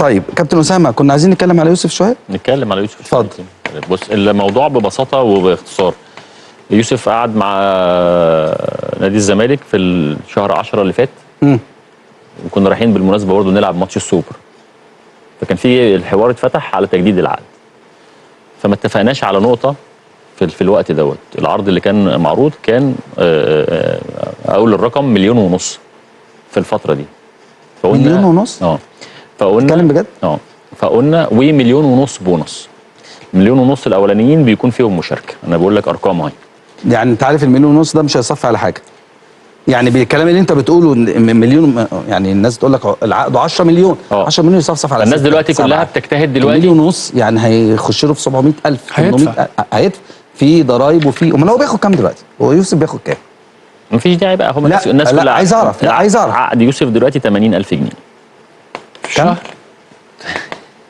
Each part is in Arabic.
طيب كابتن اسامه، كنا عايزين نتكلم على يوسف شويه. نتكلم على يوسف. اتفضل. بص، الموضوع ببساطه وباختصار، يوسف قعد مع نادي الزمالك في الشهر 10 اللي فات. وكنا رايحين بالمناسبه برضه نلعب ماتش السوبر، فكان في الحوار اتفتح على تجديد العقد، فما اتفقناش على نقطه في الوقت دوت. العرض اللي كان معروض كان اقول الرقم 1.5 مليون في الفتره دي. فقلنا 1.5 مليون؟ فقلنا بتتكلم بجد؟ فقلنا و1.5 مليون بونص. 1.5 مليون الاولانيين بيكون فيهم مشاركه. انا بقول لك ارقام اهي. يعني انت عارف ال1.5 مليون ده مش هيصفي على حاجه. يعني بالكلام اللي انت بتقوله مليون، يعني الناس تقول لك العقد 10 مليون. 10 مليون يصفصف على الناس دلوقتي كلها بتجتهد دلوقتي. 1.5 مليون يعني هيخش له في 700,000 800,000 هيدفع في ضرايب وفي. امال هو بياخد كام دلوقتي؟ هو يوسف بياخد كام؟ مفيش داعي بقى. هم الناس لا كلها عايز اعرف. لا عايز اعرف. عقد يوسف دلوقتي 80,000 جنيه في الشهر.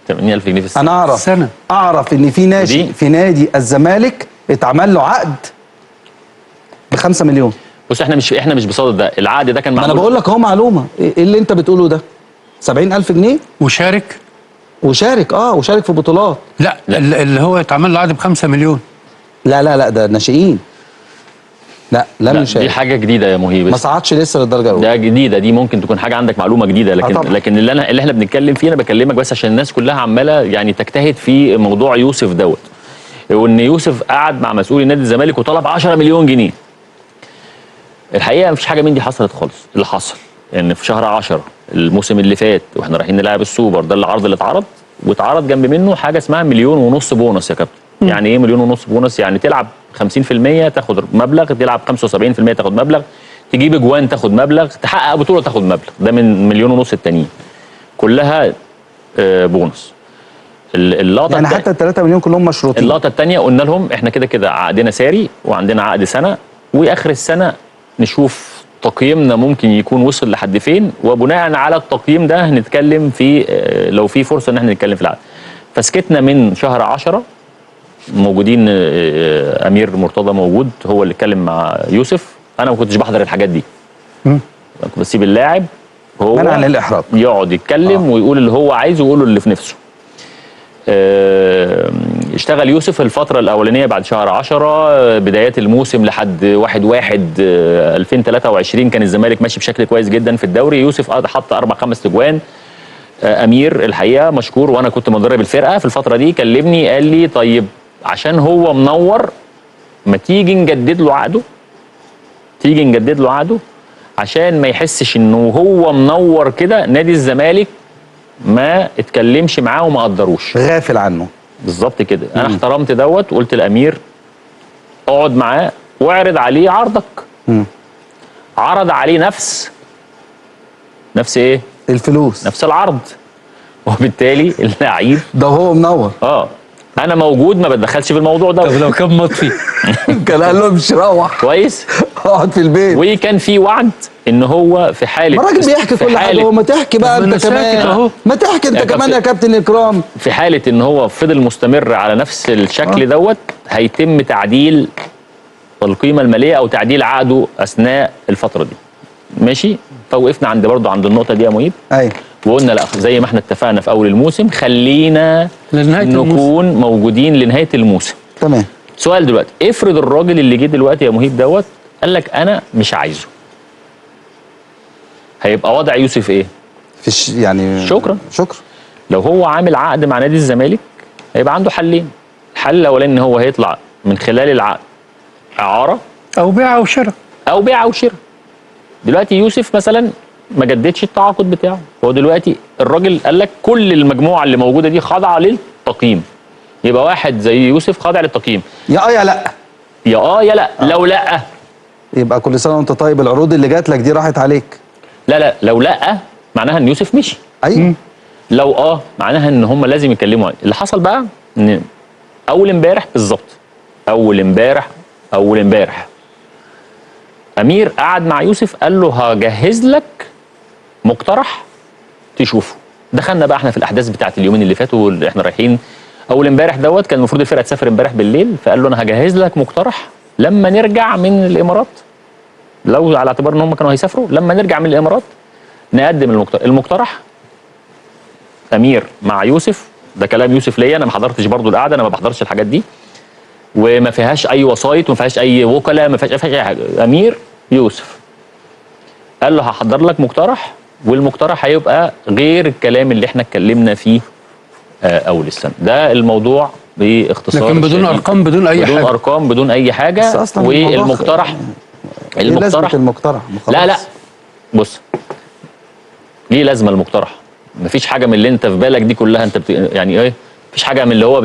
80,000 جنيه في السنه. انا اعرف السنة. اعرف ان في ناشئ في نادي الزمالك اتعمل له عقد ب5 مليون. بص، احنا مش بصدد ده. العقد ده كان معمول. ما انا بقول لك اهو معلومه. ايه اللي انت بتقوله ده؟ 70,000 جنيه وشارك وشارك في بطولات. لا اللي هو اتعمل له عقد ب5 مليون. لا ده ناشئين. لا لم يشارك. دي حاجه جديده يا مهيب. ما صعدش لسه للدرجه الاولى. ده جديده، دي ممكن تكون حاجه عندك معلومه جديده، لكن اللي احنا بنتكلم فيه، انا بكلمك بس عشان الناس كلها عماله يعني تجتهد في موضوع يوسف دوت. وان يوسف قعد مع مسؤولي نادي الزمالك وطلب 10 مليون جنيه. الحقيقه مفيش حاجه من دي حصلت خالص. اللي حصل ان في شهر 10 الموسم اللي فات واحنا رايحين نلعب السوبر، ده العرض اللي اتعرض، واتعرض جنب منه حاجه اسمها 1.5 مليون بونص يا كابتن. يعني ايه 1.5 مليون بونص؟ يعني تلعب 50% تاخد مبلغ، تلعب 75% تاخد مبلغ، تجيب اجوان تاخد مبلغ، تحقق بطوله تاخد مبلغ. ده من 1.5 مليون التانيين كلها بونص. اللقطه يعني حتى ال3 مليون كلهم مشروطين. اللقطه الثانيه قلنا لهم احنا كده عقدنا ساري وعندنا عقد سنه، واخر السنه نشوف تقييمنا ممكن يكون وصل لحد فين، وبناء على التقييم ده هنتكلم في لو في فرصه ان احنا نتكلم في العقد. فسكتنا من شهر 10. موجودين امير مرتضى موجود، هو اللي اتكلم مع يوسف. انا ما كنتش بحضر الحاجات دي. كنت بسيب اللاعب هو منع عن الاحراج يقعد يتكلم ويقول اللي هو عايزه ويقول اللي في نفسه. اشتغل يوسف الفترة الأولانية بعد شهر 10 بدايات الموسم لحد 1/1/2023 كان الزمالك ماشي بشكل كويس جدا في الدوري. يوسف حط 4-5 تجوان. أمير الحقيقة مشكور، وأنا كنت مدرب الفرقة في الفترة دي، كلمني قال لي طيب عشان هو منور ما تيجي نجدد له عقده عشان ما يحسش إنه هو منور كده نادي الزمالك ما اتكلمش معاه وما قدروش، غافل عنه. بالظبط كده. انا احترمت دوت وقلت الامير اقعد معاه واعرض عليه عرضك. عرض عليه نفس ايه؟ الفلوس، نفس العرض. وبالتالي اللعيب ده هو منور. انا موجود ما بتدخلش في الموضوع ده. طب لو كان مطفي كان قال له مش روح كويس، اقعد في البيت. وكان في وعد ان هو في حاله، ما الراجل بيحكي كل حاجه. هو ما تحكي بقى انت كمان، ما تحكي انت كمان يا كابتن اكرام. في حاله ان هو فضل مستمر على نفس الشكل دوت هيتم تعديل القيمه الماليه او تعديل عقده اثناء الفتره دي. ماشي. فوقفنا برضه عند النقطه دي يا مهيب. ايوه. وقلنا لا، زي ما احنا اتفقنا في اول الموسم خلينا نكون موجودين لنهايه الموسم. تمام. سؤال دلوقتي، افرض الراجل اللي جه دلوقتي يا مهيب دوت قال لك انا مش عايزه، هيبقى وضع يوسف ايه؟ يعني شكرا. لو هو عامل عقد مع نادي الزمالك هيبقى عنده حلين. الحل الاولاني ان هو هيطلع من خلال العقد اعاره او بيع او شراء. دلوقتي يوسف مثلا ما جددش التعاقد بتاعه، هو دلوقتي الراجل قال لك كل المجموعه اللي موجوده دي خاضعه للتقييم، يبقى واحد زي يوسف خاضع للتقييم. يا لا يا لا. لو لا يبقى كل سنه وانت طيب، العروض اللي جات لك دي راحت عليك. لا لو لا معناها ان يوسف مشي. ايوه. لو معناها ان هم لازم يتكلموا عليه. اللي حصل بقى ان اول امبارح بالظبط، اول امبارح امير قعد مع يوسف قال له هجهز لك مقترح تشوفه. دخلنا بقى احنا في الاحداث بتاعت اليومين اللي فاتوا. احنا رايحين اول امبارح دوت كان المفروض الفرقه تسافر امبارح بالليل، فقال له انا هجهز لك مقترح لما نرجع من الامارات، لو على اعتبار ان هم كانوا هيسافروا، لما نرجع من الامارات نقدم المقترح امير مع يوسف، ده كلام يوسف ليا انا، ما حضرتش برضو القعده، انا ما بحضرش الحاجات دي، وما فيهاش اي وسايط وما فيهاش اي وكلاء، ما فيهاش اي حاجه. امير يوسف قال له هحضر لك مقترح، والمقترح هيبقى غير الكلام اللي احنا اتكلمنا فيه اول السنه. ده الموضوع باختصار، لكن بدون ارقام، بدون اي حاجه، بدون ارقام، بدون اي حاجه. والمقترح المقترح لا بص، ليه لازمه المقترح؟ مفيش حاجه من اللي انت في بالك دي كلها، انت يعني ايه، مفيش حاجه من اللي هو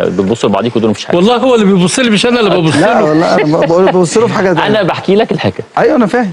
بتبصوا لبعضيكوا دول، مفيش حاجه. والله هو اللي بيبص لي مش انا اللي ببص له. لا والله انا ببص له في حاجه انا بحكي لك الحكايه. ايوه انا فاهم.